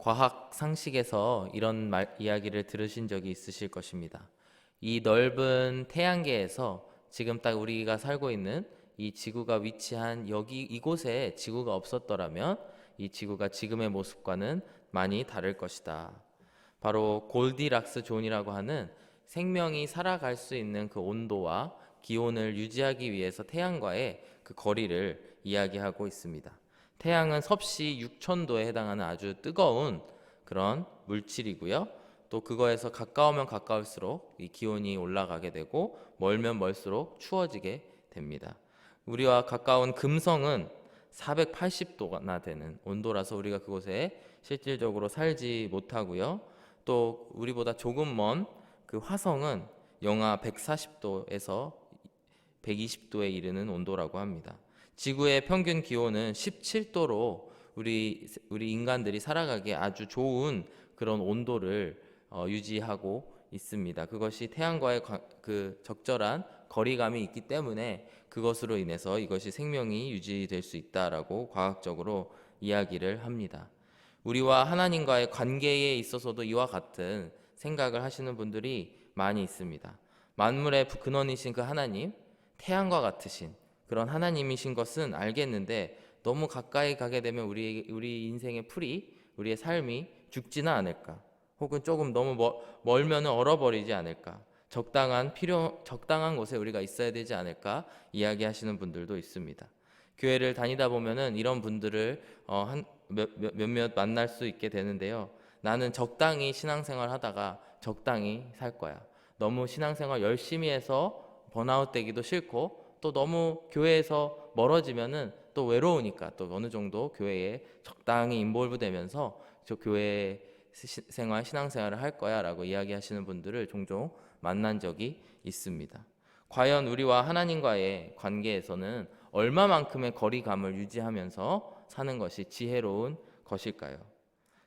과학 상식에서 이런 이야기를 들으신 적이 있으실 것입니다. 이 넓은 태양계에서 지금 딱 우리가 살고 있는 이 지구가 위치한 여기 이곳에 지구가 없었더라면 이 지구가 지금의 모습과는 많이 다를 것이다. 바로 골디락스 존이라고 하는 생명이 살아갈 수 있는 그 온도와 기온을 유지하기 위해서 태양과의 그 거리를 이야기하고 있습니다. 태양은 섭씨 6000도에 해당하는 아주 뜨거운 그런 물질이고요. 또 그거에서 가까우면 가까울수록 이 기온이 올라가게 되고 멀면 멀수록 추워지게 됩니다. 우리와 가까운 금성은 480도나 되는 온도라서 우리가 그곳에 실질적으로 살지 못하고요. 또 우리보다 조금 먼 그 화성은 영하 140도에서 120도에 이르는 온도라고 합니다. 지구의 평균 기온은 17도로 우리 인간들이 살아가기에 아주 좋은 그런 온도를 유지하고 있습니다. 그것이 태양과의 그 적절한 거리감이 있기 때문에 그것으로 인해서 이것이 생명이 유지될 수 있다라고 과학적으로 이야기를 합니다. 우리와 하나님과의 관계에 있어서도 이와 같은 생각을 하시는 분들이 많이 있습니다. 만물의 근원이신 그 하나님, 태양과 같으신 그런 하나님이신 것은 알겠는데 너무 가까이 가게 되면 우리 인생의 풀이, 우리의 삶이 죽지는 않을까? 혹은 조금 너무 멀면 얼어버리지 않을까? 적당한 곳에 우리가 있어야 되지 않을까? 이야기하시는 분들도 있습니다. 교회를 다니다 보면은 이런 분들을 몇몇 만날 수 있게 되는데요. 나는 적당히 신앙생활 하다가 적당히 살 거야. 너무 신앙생활 열심히 해서 번아웃 되기도 싫고 또 너무 교회에서 멀어지면은 또 외로우니까 또 어느 정도 교회에 적당히 인볼브 되면서 저 교회 신앙생활을 할 거야 라고 이야기하시는 분들을 종종 만난 적이 있습니다. 과연 우리와 하나님과의 관계에서는 얼마만큼의 거리감을 유지하면서 사는 것이 지혜로운 것일까요?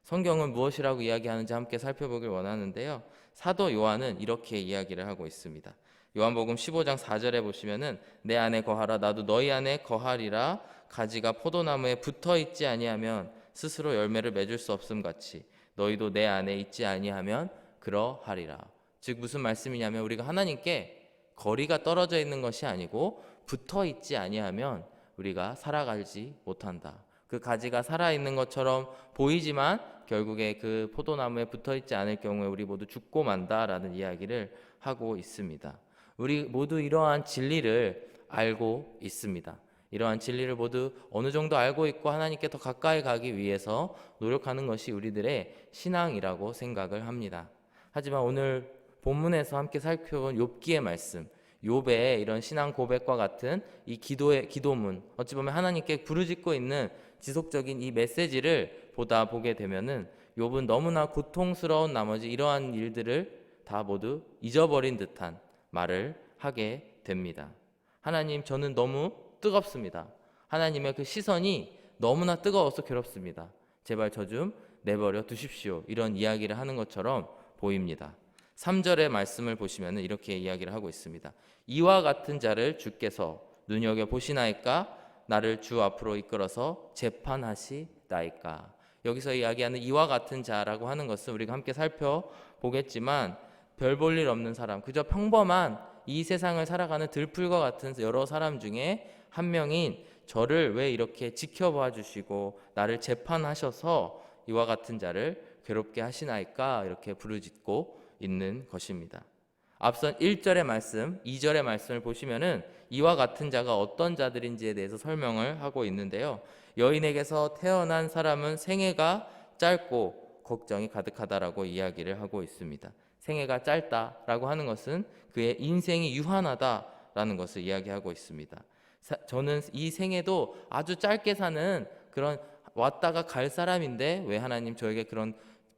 성경은 무엇이라고 이야기하는지 함께 살펴보길 원하는데요. 사도 요한은 이렇게 이야기를 하고 있습니다. 요한복음 15장 4절에 보시면은 내 안에 거하라 나도 너희 안에 거하리라 가지가 포도나무에 붙어 있지 아니하면 스스로 열매를 맺을 수 없음 같이 너희도 내 안에 있지 아니하면 그러하리라. 즉 무슨 말씀이냐면 우리가 하나님께 거리가 떨어져 있는 것이 아니고 붙어 있지 아니하면 우리가 살아가지 못한다. 그 가지가 살아있는 것처럼 보이지만 결국에 그 포도나무에 붙어 있지 않을 경우에 우리 모두 죽고 만다라는 이야기를 하고 있습니다. 우리 모두 이러한 진리를 알고 있습니다. 이러한 진리를 모두 어느 정도 알고 있고 하나님께 더 가까이 가기 위해서 노력하는 것이 우리들의 신앙이라고 생각을 합니다. 하지만 오늘 본문에서 함께 살펴본 욥기의 말씀, 욥의 이런 신앙 고백과 같은 이 기도문, 어찌 보면 하나님께 부르짖고 있는 지속적인 이 메시지를 보게 되면은 욥은 너무나 고통스러운 나머지 이러한 일들을 다 모두 잊어버린 듯한 말을 하게 됩니다. 하나님, 저는 너무 뜨겁습니다. 하나님의 그 시선이 너무나 뜨거워서 괴롭습니다. 제발 저 좀 내버려 두십시오. 이런 이야기를 하는 것처럼 보입니다. 3절의 말씀을 보시면 이렇게 이야기를 하고 있습니다. 이와 같은 자를 주께서 눈여겨보시나이까? 나를 주 앞으로 이끌어서 재판하시나이까? 여기서 이야기하는 이와 같은 자라고 하는 것은 우리가 함께 살펴보겠지만 별 볼 일 없는 사람, 그저 평범한 이 세상을 살아가는 들풀과 같은 여러 사람 중에 한 명인 저를 왜 이렇게 지켜봐 주시고 나를 재판하셔서 이와 같은 자를 괴롭게 하시나이까? 이렇게 부르짖고 있는 것입니다. 앞선 1절의 말씀, 2절의 말씀을 보시면은 이와 같은 자가 어떤 자들인지에 대해서 설명을 하고 있는데요. 여인에게서 태어난 사람은 생애가 짧고 걱정이 가득하다라고 이야기를 하고 있습니다. 생애가 짧다라고 하는 것은 그의 인생이 유한하다라는 것을 이야기하고 있습니다. 저는 이 생애도 아주 짧게 사는 그런 왔다가 갈 사람인데 왜 하나님 저에게 그런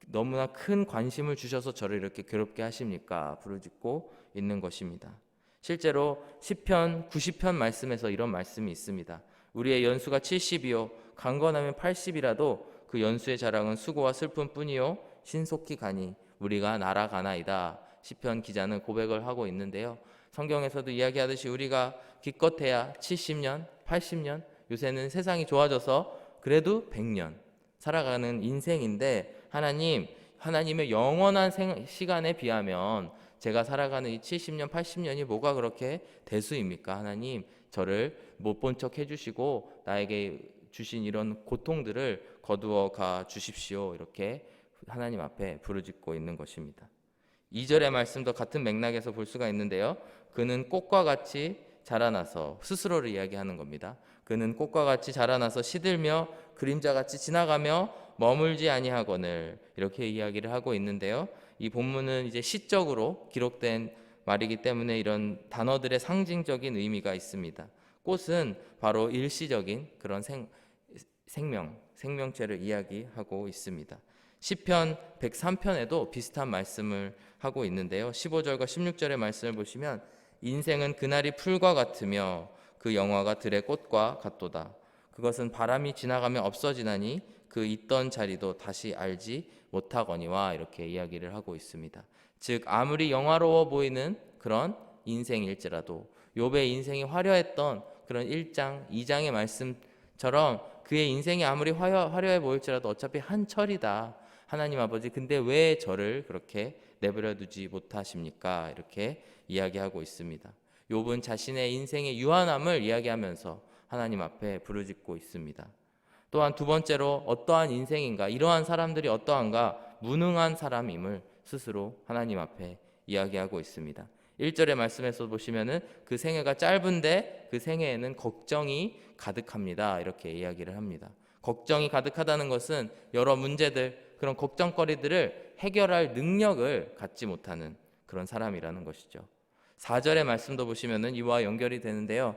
너무나 큰 관심을 주셔서 저를 이렇게 괴롭게 하십니까? 부르짖고 있는 것입니다. 실제로 시편 90편 말씀에서 이런 말씀이 있습니다. 우리의 연수가 70이요 강건하면 80이라도 그 연수의 자랑은 수고와 슬픔뿐이요 신속히 가니 우리가 날아가나이다. 시편 기자는 고백을 하고 있는데요. 성경에서도 이야기하듯이 우리가 기껏해야 70년, 80년, 요새는 세상이 좋아져서 그래도 100년 살아가는 인생인데 하나님의 영원한 시간에 비하면 제가 살아가는 이 70년, 80년이 뭐가 그렇게 대수입니까? 하나님, 저를 못 본 척 해주시고 나에게 주신 이런 고통들을 거두어 가 주십시오. 이렇게 하나님 앞에 부르짖고 있는 것입니다. 2절의 말씀도 같은 맥락에서 볼 수가 있는데요. 그는 꽃과 같이 자라나서, 스스로를 이야기하는 겁니다. 그는 꽃과 같이 자라나서 시들며 그림자같이 지나가며 머물지 아니하거늘, 이렇게 이야기를 하고 있는데요. 이 본문은 이제 시적으로 기록된 말이기 때문에 이런 단어들의 상징적인 의미가 있습니다. 꽃은 바로 일시적인 그런 생명체를 이야기하고 있습니다. 시편 103편에도 비슷한 말씀을 하고 있는데요. 15절과 16절의 말씀을 보시면 인생은 그날이 풀과 같으며 그 영화가 들의 꽃과 같도다. 그것은 바람이 지나가며 없어지나니 그 있던 자리도 다시 알지 못하거니와, 이렇게 이야기를 하고 있습니다. 즉 아무리 영화로워 보이는 그런 인생일지라도 욥의 인생이 화려했던 그런 1장, 2장의 말씀처럼 그의 인생이 아무리 화려해 보일지라도 어차피 한철이다. 하나님 아버지, 근데 왜 저를 그렇게 내버려 두지 못하십니까? 이렇게 이야기하고 있습니다. 욥은 자신의 인생의 유한함을 이야기하면서 하나님 앞에 부르짖고 있습니다. 또한 두 번째로 어떠한 인생인가, 이러한 사람들이 어떠한가, 무능한 사람임을 스스로 하나님 앞에 이야기하고 있습니다. 1절의 말씀에서 보시면은 그 생애가 짧은데 그 생애에는 걱정이 가득합니다. 이렇게 이야기를 합니다. 걱정이 가득하다는 것은 여러 문제들, 그런 걱정거리들을 해결할 능력을 갖지 못하는 그런 사람이라는 것이죠. 4절의 말씀도 보시면은 이와 연결이 되는데요.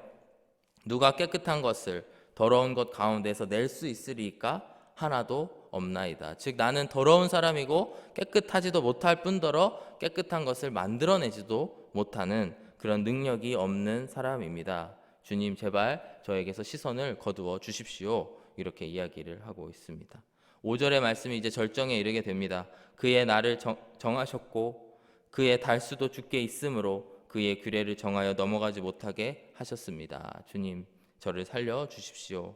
누가 깨끗한 것을 더러운 것 가운데서 낼 수 있으리까? 하나도 없나이다. 즉 나는 더러운 사람이고 깨끗하지도 못할 뿐더러 깨끗한 것을 만들어내지도 못하는 그런 능력이 없는 사람입니다. 주님, 제발 저에게서 시선을 거두어 주십시오. 이렇게 이야기를 하고 있습니다. 5절의 말씀이 이제 절정에 이르게 됩니다. 그의 날을 정하셨고 그의 달수도 주께 있으므로 그의 규례를 정하여 넘어가지 못하게 하셨습니다. 주님, 저를 살려 주십시오.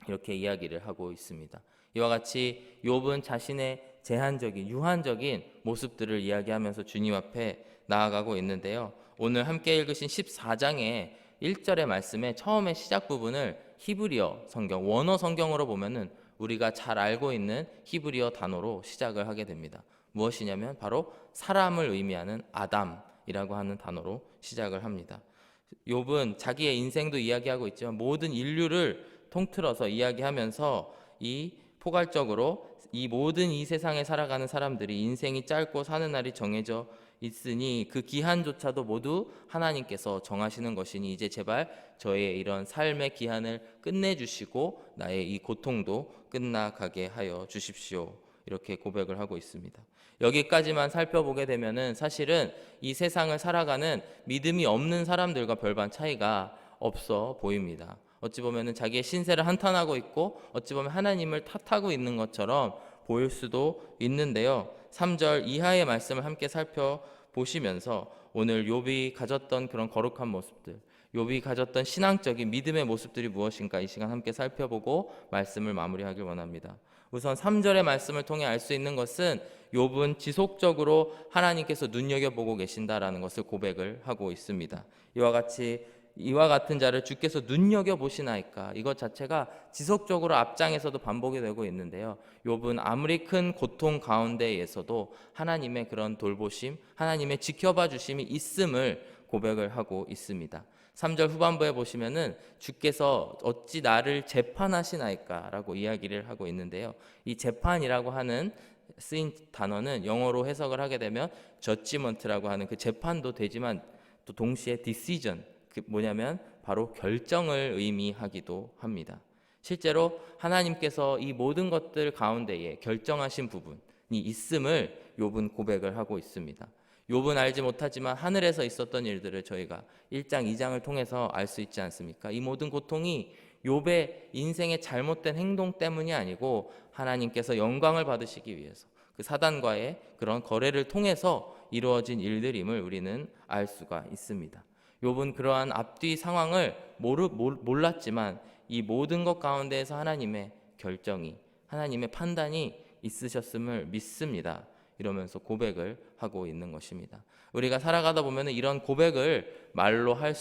이렇게 이야기를 하고 있습니다. 이와 같이 욥은 자신의 제한적인, 유한적인 모습들을 이야기하면서 주님 앞에 나아가고 있는데요. 오늘 함께 읽으신 14장의 1절의 말씀의 처음의 시작 부분을 히브리어 성경, 원어 성경으로 보면은 우리가 잘 알고 있는 히브리어 단어로 시작을 하게 됩니다. 무엇이냐면 바로 사람을 의미하는 아담이라고 하는 단어로 시작을 합니다. 욥은 자기의 인생도 이야기하고 있지만 모든 인류를 통틀어서 이야기하면서 포괄적으로 이 모든 이 세상에 살아가는 사람들이 인생이 짧고 사는 날이 정해져 있으니 그 기한조차도 모두 하나님께서 정하시는 것이니 이제 제발 저의 이런 삶의 기한을 끝내주시고 나의 이 고통도 끝나가게 하여 주십시오. 이렇게 고백을 하고 있습니다. 여기까지만 살펴보게 되면은 사실은 이 세상을 살아가는 믿음이 없는 사람들과 별반 차이가 없어 보입니다. 어찌 보면은 자기의 신세를 한탄하고 있고 어찌 보면 하나님을 탓하고 있는 것처럼 보일 수도 있는데요. 3절 이하의 말씀을 함께 살펴보시면서 오늘 욥이 가졌던 그런 거룩한 모습들, 욥이 가졌던 신앙적인 믿음의 모습들이 무엇인가 이 시간 함께 살펴보고 말씀을 마무리하길 원합니다. 우선 3절의 말씀을 통해 알 수 있는 것은 욥은 지속적으로 하나님께서 눈여겨보고 계신다라는 것을 고백을 하고 있습니다. 이와 같은 자를 주께서 눈여겨보시나이까, 이것 자체가 지속적으로 앞장에서도 반복이 되고 있는데요. 욥은 아무리 큰 고통 가운데에서도 하나님의 그런 돌보심, 하나님의 지켜봐 주심이 있음을 고백을 하고 있습니다. 3절 후반부에 보시면은 주께서 어찌 나를 재판하시나이까 라고 이야기를 하고 있는데요. 이 재판이라고 하는 쓰인 단어는 영어로 해석을 하게 되면 judgment라고 하는 그 재판도 되지만 또 동시에 decision, 뭐냐면 바로 결정을 의미하기도 합니다. 실제로 하나님께서 이 모든 것들 가운데에 결정하신 부분이 있음을 욥은 고백을 하고 있습니다. 욥은 알지 못하지만 하늘에서 있었던 일들을 저희가 1장, 2장을 통해서 알 수 있지 않습니까? 이 모든 고통이 욥의 인생의 잘못된 행동 때문이 아니고 하나님께서 영광을 받으시기 위해서 그 사단과의 그런 거래를 통해서 이루어진 일들임을 우리는 알 수가 있습니다. 욥은 그러한 앞뒤 상황을 몰랐지만 이 모든 것 가운데에서 하나님의 결정이, 하나님의 판단이 있으셨음을 믿습니다. 이러면서 고백을 하고 있는 것입니다. 우리가 살아가다 보면 이런 고백을 말로 할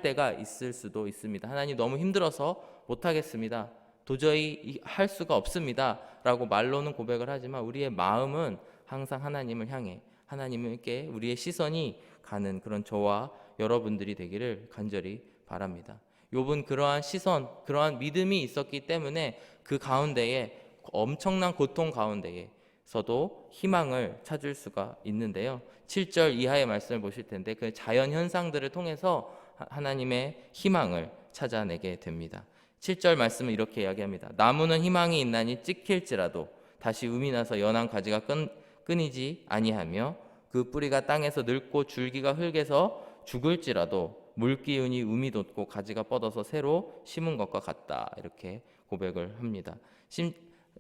때가 있을 수도 있습니다. 하나님 너무 힘들어서 못하겠습니다. 도저히 할 수가 없습니다. 라고 말로는 고백을 하지만 우리의 마음은 항상 하나님을 향해 하나님께 우리의 시선이 가는 그런 저와 여러분들이 되기를 간절히 바랍니다. 욥은 그러한 시선, 그러한 믿음이 있었기 때문에 그 가운데에 엄청난 고통 가운데에서도 희망을 찾을 수가 있는데요. 7절 이하의 말씀을 보실 텐데 그 자연 현상들을 통해서 하나님의 희망을 찾아내게 됩니다. 7절 말씀은 이렇게 이야기합니다. 나무는 희망이 있나니 찍힐지라도 다시 um이 나서 연한 가지가 끊이지 아니하며 그 뿌리가 땅에서 늙고 줄기가 흙에서 죽을지라도 물기운이 um이 돋고 가지가 뻗어서 새로 심은 것과 같다. 이렇게 고백을 합니다.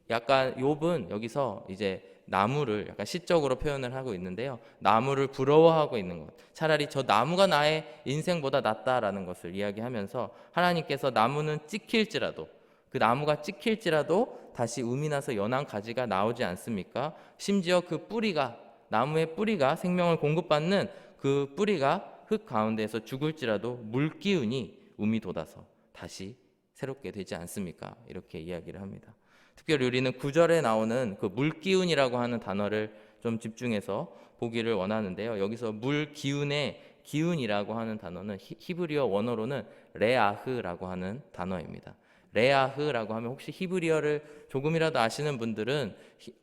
약간 욥은 여기서 이제 나무를 약간 시적으로 표현을 하고 있는데요. 나무를 부러워하고 있는 것. 차라리 저 나무가 나의 인생보다 낫다라는 것을 이야기하면서 하나님께서 나무는 찍힐지라도 그 나무가 찍힐지라도 다시 um이 나서 연한 가지가 나오지 않습니까? 심지어 그 뿌리가 나무의 뿌리가 생명을 공급받는 그 뿌리가 흙 가운데에서 죽을지라도 물기운이 um이 돋아서 다시 새롭게 되지 않습니까? 이렇게 이야기를 합니다. 특별히 우리는 9절에 나오는 그 물기운이라고 하는 단어를 좀 집중해서 보기를 원하는데요. 여기서 물기운의 기운이라고 하는 단어는 히브리어 원어로는 레아흐라고 하는 단어입니다. 레아흐라고 하면 혹시 히브리어를 조금이라도 아시는 분들은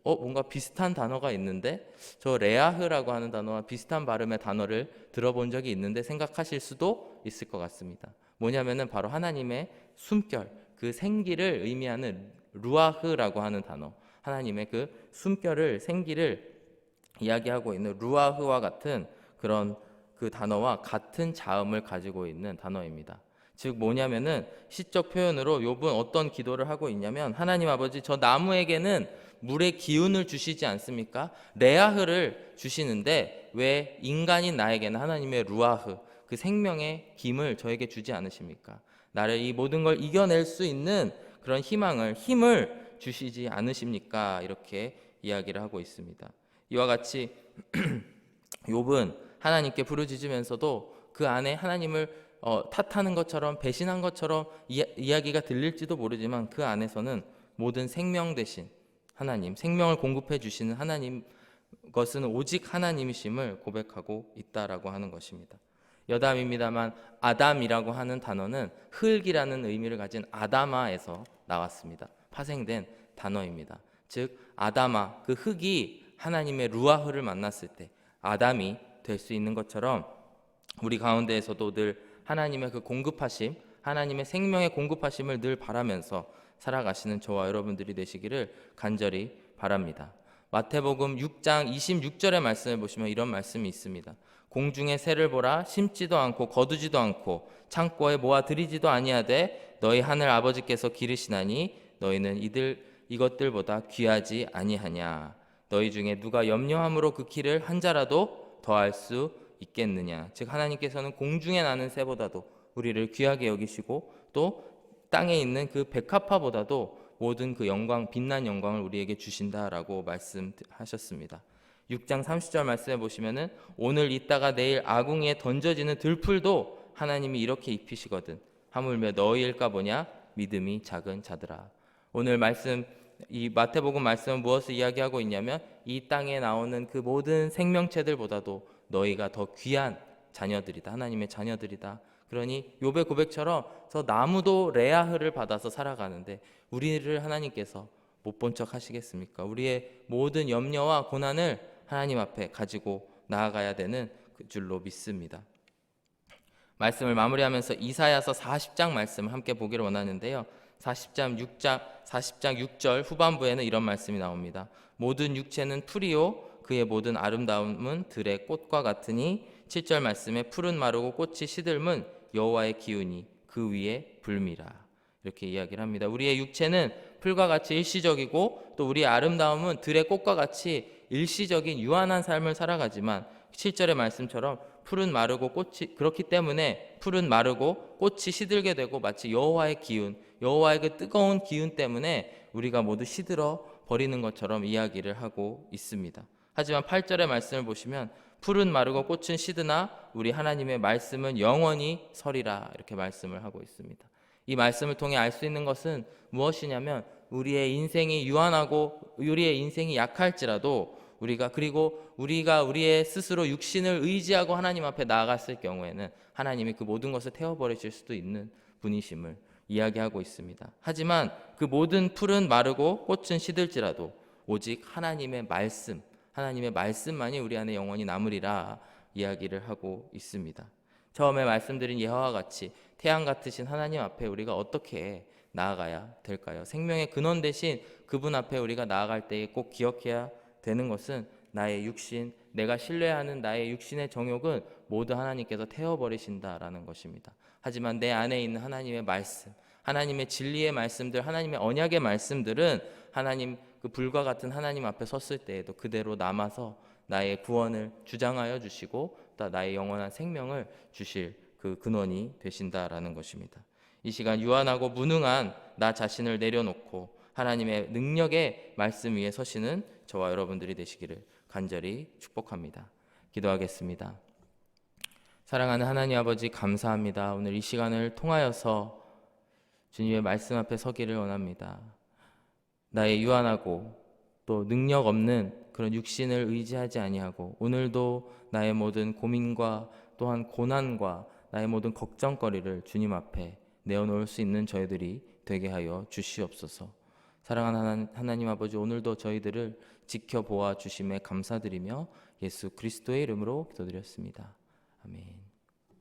뭔가 비슷한 단어가 있는데 저 레아흐라고 하는 단어와 비슷한 발음의 단어를 들어본 적이 있는데 생각하실 수도 있을 것 같습니다. 뭐냐면은 바로 하나님의 숨결, 그 생기를 의미하는 루아흐라고 하는 단어, 하나님의 그 숨결을 생기를 이야기하고 있는 루아흐와 같은 그런 그 단어와 같은 자음을 가지고 있는 단어입니다. 즉 뭐냐면은 시적 표현으로 욥은 어떤 기도를 하고 있냐면 하나님 아버지 저 나무에게는 물의 기운을 주시지 않습니까? 레아흐를 주시는데 왜 인간인 나에게는 하나님의 루아흐 그 생명의 김을 저에게 주지 않으십니까? 나를 이 모든 걸 이겨낼 수 있는 그런 힘을 주시지 않으십니까? 이렇게 이야기를 하고 있습니다. 이와 같이 욥은 하나님께 부르짖으면서도 그 안에 하나님을 탓하는 것처럼 배신한 것처럼 이야기가 들릴지도 모르지만 그 안에서는 모든 생명 대신 하나님, 생명을 공급해 주시는 하나님 것은 오직 하나님이심을 고백하고 있다라고 하는 것입니다. 여담입니다만 아담이라고 하는 단어는 흙이라는 의미를 가진 아다마에서 나왔습니다. 파생된 단어입니다. 즉 아다마, 그 흙이 하나님의 루아흐를 만났을 때 아담이 될 수 있는 것처럼 우리 가운데에서도 늘 하나님의 그 공급하심, 하나님의 생명의 공급하심을 늘 바라면서 살아가시는 저와 여러분들이 되시기를 간절히 바랍니다. 마태복음 6장 26절의 말씀을 보시면 이런 말씀이 있습니다. 공중의 새를 보라, 심지도 않고 거두지도 않고 창고에 모아 들이지도 아니하되 너희 하늘 아버지께서 기르시나니 너희는 이것들보다 귀하지 아니하냐. 너희 중에 누가 염려함으로 그 키를 한 자라도 더할 수 있겠느냐. 즉 하나님께서는 공중에 나는 새보다도 우리를 귀하게 여기시고 또 땅에 있는 그 백합화보다도 모든 그 영광, 빛난 영광을 우리에게 주신다라고 말씀하셨습니다. 6장 30절 말씀해 보시면은 오늘 있다가 내일 아궁이에 던져지는 들풀도 하나님이 이렇게 입히시거든 하물며 너희일까 보냐 믿음이 작은 자들아. 오늘 말씀 이 마태복음 말씀은 무엇을 이야기하고 있냐면 이 땅에 나오는 그 모든 생명체들보다도 너희가 더 귀한 자녀들이다. 하나님의 자녀들이다. 그러니 욥의 고백처럼 저 나무도 레아흐를 받아서 살아가는데 우리를 하나님께서 못 본 척 하시겠습니까? 우리의 모든 염려와 고난을 하나님 앞에 가지고 나아가야 되는 그 줄로 믿습니다. 말씀을 마무리하면서 이사야서 40장 말씀을 함께 보기를 원하는데요. 40장 6절 후반부에는 이런 말씀이 나옵니다. 모든 육체는 풀이요 그의 모든 아름다움은 들의 꽃과 같으니 7절 말씀에 풀은 마르고 꽃이 시들면 여호와의 기운이 그 위에 불미라. 이렇게 이야기를 합니다. 우리의 육체는 풀과 같이 일시적이고 또 우리의 아름다움은 들의 꽃과 같이 일시적인 유한한 삶을 살아가지만 7절의 말씀처럼 풀은 마르고 꽃이 그렇기 때문에 풀은 마르고 꽃이 시들게 되고 마치 여호와의 기운, 여호와의 그 뜨거운 기운 때문에 우리가 모두 시들어 버리는 것처럼 이야기를 하고 있습니다. 하지만 8절의 말씀을 보시면 풀은 마르고 꽃은 시드나 우리 하나님의 말씀은 영원히 서리라, 이렇게 말씀을 하고 있습니다. 이 말씀을 통해 알 수 있는 것은 무엇이냐면 우리의 인생이 유한하고 우리의 인생이 약할지라도 그리고 우리가 우리의 스스로 육신을 의지하고 하나님 앞에 나아갔을 경우에는 하나님이 그 모든 것을 태워버리실 수도 있는 분이심을 이야기하고 있습니다. 하지만 그 모든 풀은 마르고 꽃은 시들지라도 오직 하나님의 말씀만이 우리 안에 영원히 남으리라 이야기를 하고 있습니다. 처음에 말씀드린 예화와 같이 태양 같으신 하나님 앞에 우리가 어떻게 나아가야 될까요? 생명의 근원 대신 그분 앞에 우리가 나아갈 때에 꼭 기억해야 되는 것은 나의 육신, 내가 신뢰하는 나의 육신의 정욕은 모두 하나님께서 태워버리신다라는 것입니다. 하지만 내 안에 있는 하나님의 말씀, 하나님의 진리의 말씀들, 하나님의 언약의 말씀들은 하나님 그 불과 같은 하나님 앞에 섰을 때에도 그대로 남아서 나의 구원을 주장하여 주시고 또 나의 영원한 생명을 주실 그 근원이 되신다라는 것입니다. 이 시간 유한하고 무능한 나 자신을 내려놓고 하나님의 능력의 말씀 위에 서시는 저와 여러분들이 되시기를 간절히 축복합니다. 기도하겠습니다. 사랑하는 하나님 아버지, 감사합니다. 오늘 이 시간을 통하여서 주님의 말씀 앞에 서기를 원합니다. 나의 유한하고 또 능력 없는 그런 육신을 의지하지 아니하고 오늘도 나의 모든 고민과 또한 고난과 나의 모든 걱정거리를 주님 앞에 내어놓을 수 있는 저희들이 되게 하여 주시옵소서. 사랑하는 하나님 아버지, 오늘도 저희들을 지켜보아 주심에 감사드리며 예수 그리스도의 이름으로 기도드렸습니다. 아멘.